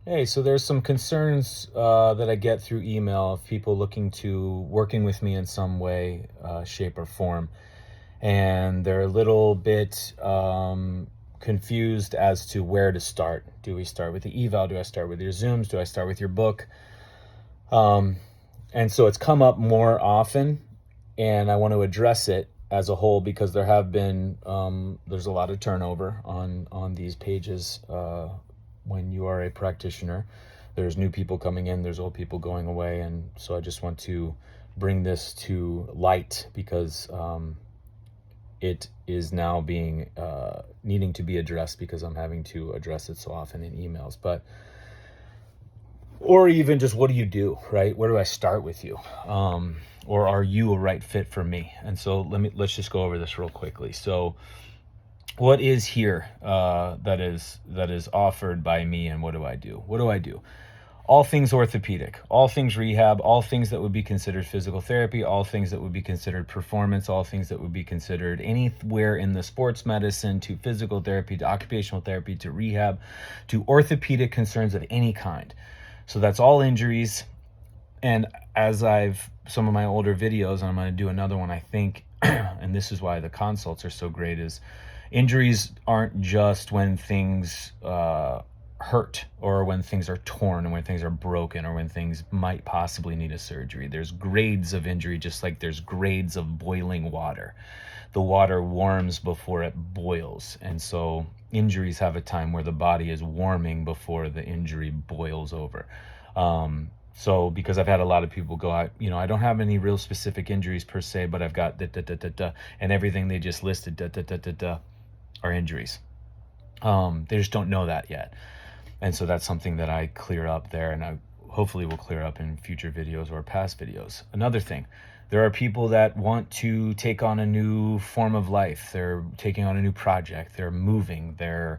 Hey, so there's some concerns that I get through email of people looking to working with me in some way, shape, or form, and they're a little bit confused as to where to start. Do we start with the eval? Do I start with your Zooms? Do I start with your book? Um, and so it's come up more often, and I want to address it as a whole because there's a lot of turnover on these pages. When you are a practitioner, there's new people coming in, there's old people going away, and so I just want to bring this to light because it is now being needing to be addressed because I'm having to address it so often in emails. But or even just, what do you do, right? Where do I start with you? Or are you a right fit for me? And so let's just go over this real quickly. So what is here that is offered by me, and what do I do? What do I do? All things orthopedic, all things rehab, all things that would be considered physical therapy, all things that would be considered performance, all things that would be considered anywhere in the sports medicine to physical therapy to occupational therapy to rehab to orthopedic concerns of any kind. So that's all injuries. And as some of my older videos, and I'm going to do another one, I think, and this is why the consults are so great, is injuries aren't just when things hurt or when things are torn or when things are broken or when things might possibly need a surgery. There's grades of injury, just like there's grades of boiling water. The water warms before it boils. And so injuries have a time where the body is warming before the injury boils over. So because I've had a lot of people go, I don't have any real specific injuries per se, but I've got da da da da da, and everything they just listed da da da da da are injuries. They just don't know that yet. And so that's something that I clear up there, and I hopefully will clear up in future videos or past videos. Another thing, there are people that want to take on a new form of life. They're taking on a new project. They're moving. They're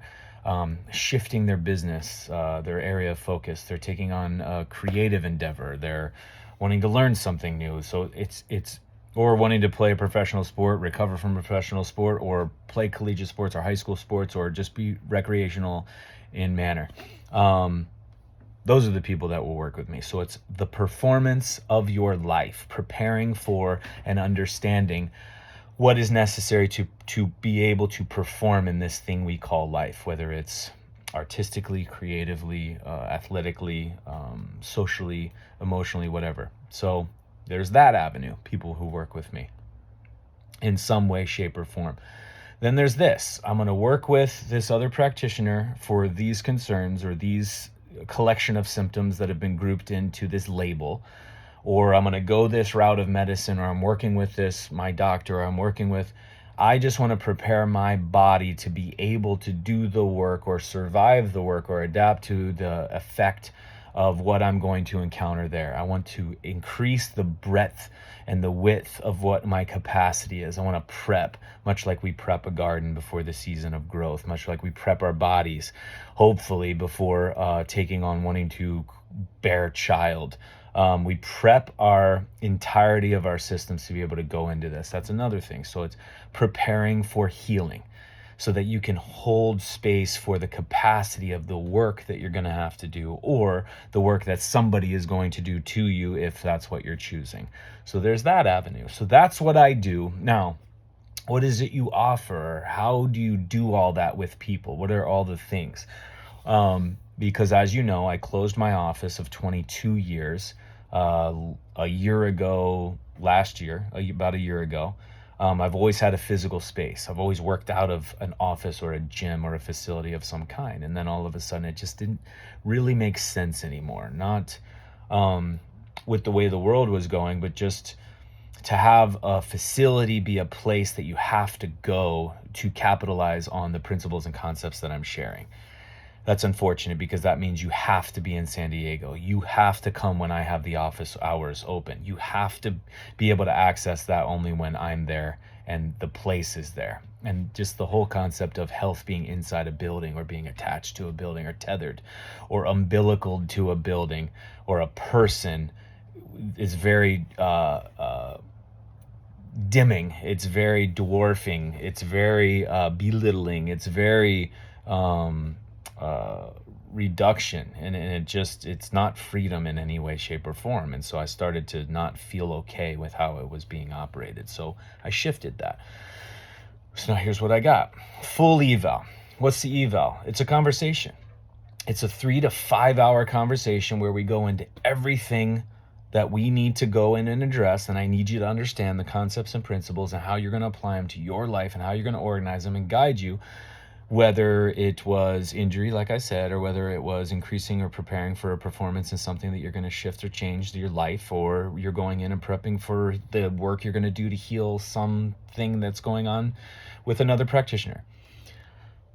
shifting their business, their area of focus. They're taking on a creative endeavor. They're wanting to learn something new. So it's or wanting to play a professional sport, recover from a professional sport, or play collegiate sports or high school sports, or just be recreational in manner. Those are the people that will work with me. So it's the performance of your life, preparing for and understanding what is necessary to be able to perform in this thing we call life, whether it's artistically, creatively, athletically, socially, emotionally, whatever. So there's that avenue, people who work with me in some way, shape, or form. Then there's this. I'm going to work with this other practitioner for these concerns or these collection of symptoms that have been grouped into this label. Or I'm going to go this route of medicine, or I'm working with my doctor, or I'm working with. I just want to prepare my body to be able to do the work or survive the work or adapt to the effect of what I'm going to encounter there. I want to increase the breadth and the width of what my capacity is. I want to prep, much like we prep a garden before the season of growth, much like we prep our bodies, hopefully, before taking on wanting to bear child. We prep our entirety of our systems to be able to go into this. That's another thing. So it's preparing for healing so that you can hold space for the capacity of the work that you're going to have to do, or the work that somebody is going to do to you if that's what you're choosing. So there's that avenue. So that's what I do. Now, what is it you offer? How do you do all that with people? What are all the things? Because as you know, I closed my office of 22 years a year ago, about a year ago. I've always had a physical space. I've always worked out of an office or a gym or a facility of some kind. And then all of a sudden it just didn't really make sense anymore. Not with the way the world was going, but just to have a facility be a place that you have to go to capitalize on the principles and concepts that I'm sharing. That's unfortunate because that means you have to be in San Diego. You have to come when I have the office hours open. You have to be able to access that only when I'm there and the place is there. And just the whole concept of health being inside a building or being attached to a building or tethered or umbilicaled to a building or a person is very dimming. It's very dwarfing. It's very belittling. It's very reduction, and it's not freedom in any way, shape, or form. And so I started to not feel okay with how it was being operated. So I shifted that. So now here's what I got. Full eval. What's the eval? It's a conversation. It's a 3 to 5 hour conversation where we go into everything that we need to go in and address. And I need you to understand the concepts and principles and how you're going to apply them to your life and how you're going to organize them and guide you, whether it was injury, like I said, or whether it was increasing or preparing for a performance in something that you're going to shift or change to your life, or you're going in and prepping for the work you're going to do to heal something that's going on with another practitioner.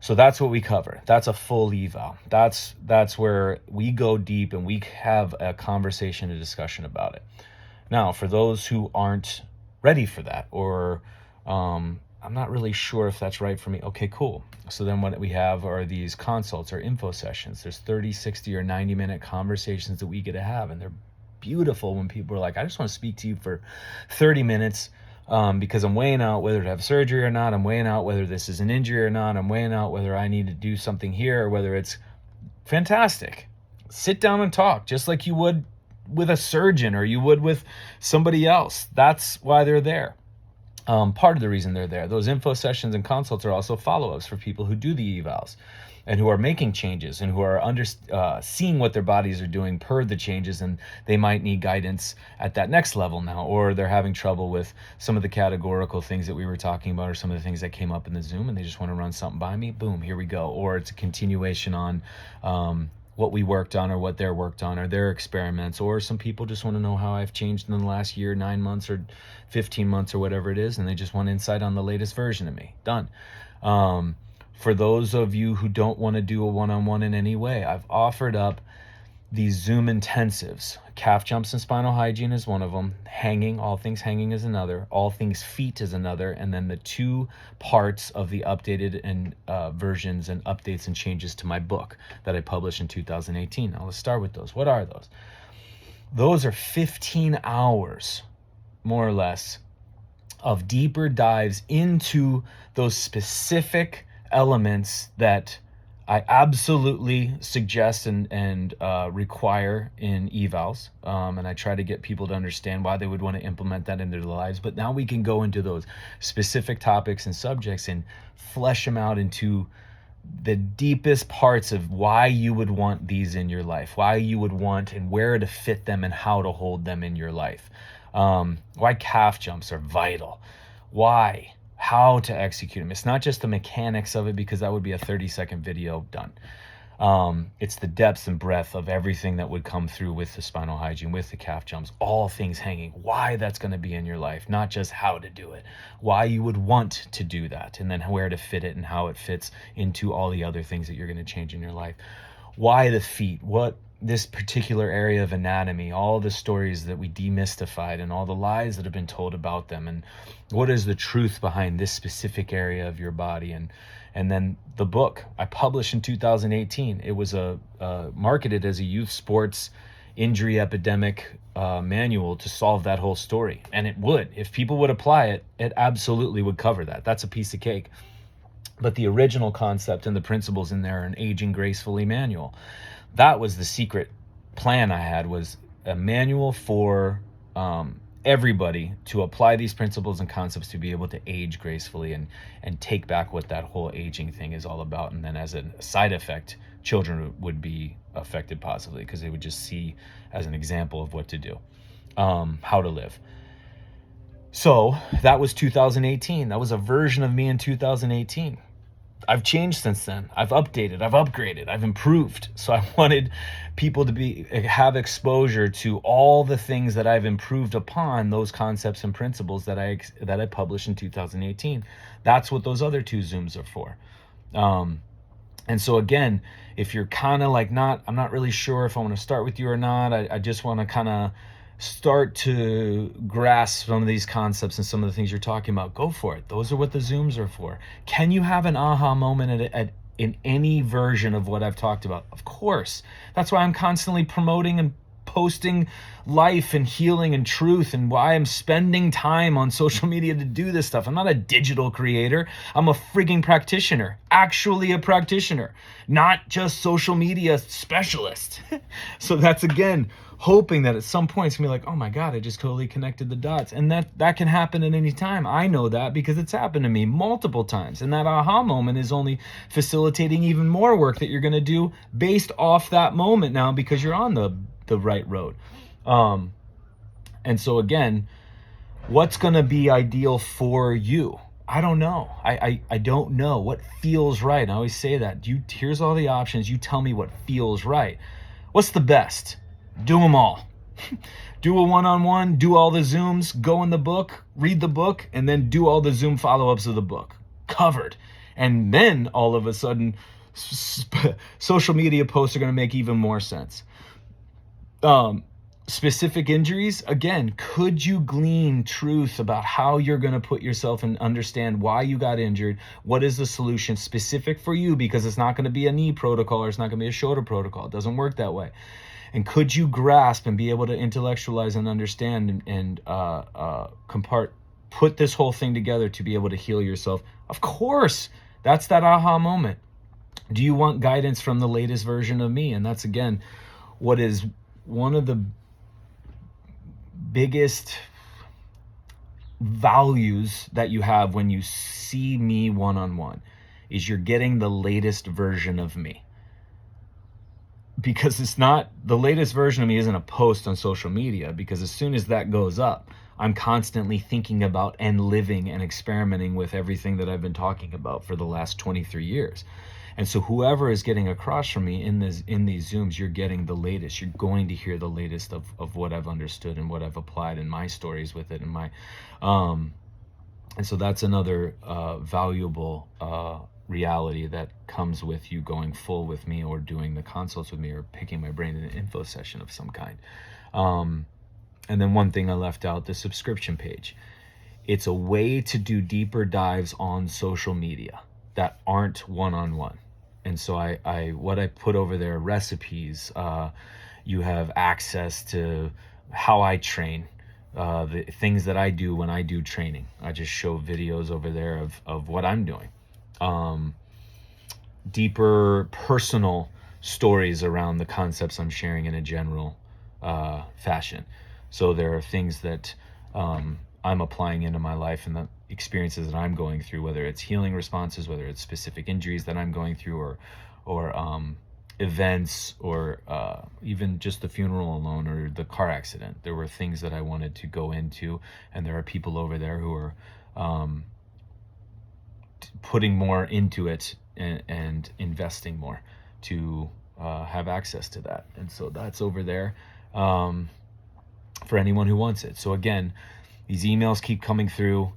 So that's what we cover. That's a full eval. That's where we go deep and we have a conversation, a discussion about it. Now, for those who aren't ready for that, or I'm not really sure if that's right for me. Okay, cool. So then what we have are these consults or info sessions. There's 30, 60, or 90-minute conversations that we get to have, and they're beautiful when people are like, I just want to speak to you for 30 minutes because I'm weighing out whether to have surgery or not. I'm weighing out whether this is an injury or not. I'm weighing out whether I need to do something here or whether it's fantastic. Sit down and talk just like you would with a surgeon or you would with somebody else. That's why they're there. Part of the reason they're there. Those info sessions and consults are also follow-ups for people who do the evals and who are making changes and who are seeing what their bodies are doing per the changes, and they might need guidance at that next level now, or they're having trouble with some of the categorical things that we were talking about or some of the things that came up in the Zoom, and they just want to run something by me. Boom, here we go. Or it's a continuation on what we worked on or what they're worked on or their experiments, or some people just want to know how I've changed in the last year, 9 months or 15 months or whatever it is, and they just want insight on the latest version of me. Done. For those of you who don't want to do a one-on-one in any way, I've offered up these Zoom intensives. Calf jumps and spinal hygiene is one of them. Hanging, all things hanging is another. All things feet is another. And then the 2 parts of the updated and versions and updates and changes to my book that I published in 2018. Now let's start with those. What are those? Those are 15 hours, more or less, of deeper dives into those specific elements that I absolutely suggest and require in evals, and I try to get people to understand why they would want to implement that into their lives. But now we can go into those specific topics and subjects and flesh them out into the deepest parts of why you would want these in your life, why you would want and where to fit them and how to hold them in your life. Why calf jumps are vital. Why? How to execute them. It's not just the mechanics of it, because that would be a 30-second video done. It's the depth and breadth of everything that would come through with the spinal hygiene, with the calf jumps, all things hanging, why that's going to be in your life, not just how to do it, why you would want to do that, and then where to fit it and how it fits into all the other things that you're going to change in your life. Why the feet? What this particular area of anatomy, all the stories that we demystified and all the lies that have been told about them, and what is the truth behind this specific area of your body. And then the book I published in 2018, it was marketed as a youth sports injury epidemic manual to solve that whole story. And it would, if people would apply it, it absolutely would cover that. That's a piece of cake. But the original concept and the principles in there are an aging gracefully manual. That was the secret plan I had, was a manual for everybody to apply these principles and concepts to be able to age gracefully and take back what that whole aging thing is all about. And then as a side effect, children would be affected positively because they would just see as an example of what to do, how to live. So that was 2018. That was a version of me in 2018. I've changed since then. I've updated, I've upgraded, I've improved. So I wanted people to have exposure to all the things that I've improved upon, those concepts and principles that I published in 2018. That's what those other 2 Zooms are for. And so again, if you're kind of like I'm not really sure if I want to start with you or not, I just want to kind of start to grasp some of these concepts and some of the things you're talking about, go for it. Those are what the Zooms are for. Can you have an aha moment in any version of what I've talked about? Of course. That's why I'm constantly promoting and posting life and healing and truth, and why I'm spending time on social media to do this stuff. I'm not a digital creator. I'm a frigging practitioner, actually a practitioner, not just social media specialist. So that's, again, hoping that at some point it's gonna be like, oh my God, I just totally connected the dots. And that can happen at any time. I know that because it's happened to me multiple times. And that aha moment is only facilitating even more work that you're gonna do based off that moment now, because you're on the right road. And so again, what's gonna be ideal for you? I don't know. I don't know what feels right. I always say that. Here's all the options. You tell me what feels right. What's the best? Do them all. Do a one-on-one, do all the Zooms, go in the book, read the book, and then do all the Zoom follow-ups of the book. Covered. And then all of a sudden, social media posts are going to make even more sense. Specific injuries, again, could you glean truth about how you're going to put yourself and understand why you got injured? What is the solution specific for you? Because it's not going to be a knee protocol, or it's not going to be a shoulder protocol. It doesn't work that way. And could you grasp and be able to intellectualize and understand and put this whole thing together to be able to heal yourself? Of course, that's that aha moment. Do you want guidance from the latest version of me? And that's, again, what is one of the biggest values that you have when you see me one-on-one, is you're getting the latest version of me. Because it's not, the latest version of me isn't a post on social media, because as soon as that goes up, I'm constantly thinking about and living and experimenting with everything that I've been talking about for the last 23 years. And so whoever is getting across from me in these Zooms, you're getting the latest. You're going to hear the latest of what I've understood and what I've applied in my stories with it. And so that's another valuable reality that comes with you going full with me, or doing the consults with me, or picking my brain in an info session of some kind. And then one thing I left out, the subscription page. It's a way to do deeper dives on social media that aren't one-on-one. And so what I put over there, recipes, you have access to how I train, the things that I do when I do training. I just show videos over there of what I'm doing. Deeper personal stories around the concepts I'm sharing in a general fashion. So there are things that I'm applying into my life and the experiences that I'm going through, whether it's healing responses, whether it's specific injuries that I'm going through, or events, or even just the funeral alone, or the car accident. There were things that I wanted to go into, and there are people over there who are putting more into it and investing more to have access to that. And so that's over there for anyone who wants it. So again, these emails keep coming through.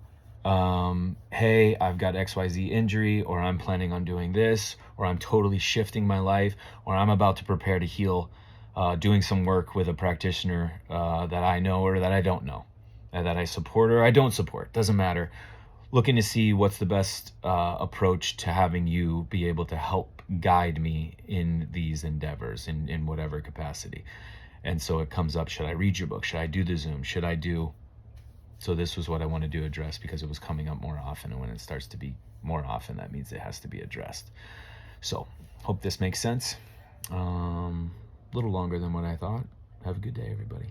Hey, I've got XYZ injury, or I'm planning on doing this, or I'm totally shifting my life, or I'm about to prepare to heal, doing some work with a practitioner that I know or that I don't know, that I support or I don't support, doesn't matter. Looking to see what's the best approach to having you be able to help guide me in these endeavors in whatever capacity. And so it comes up, should I read your book? Should I do the Zoom? Should I do... So this was what I wanted to address, because it was coming up more often. And when it starts to be more often, that means it has to be addressed. So hope this makes sense. A little longer than what I thought. Have a good day, everybody.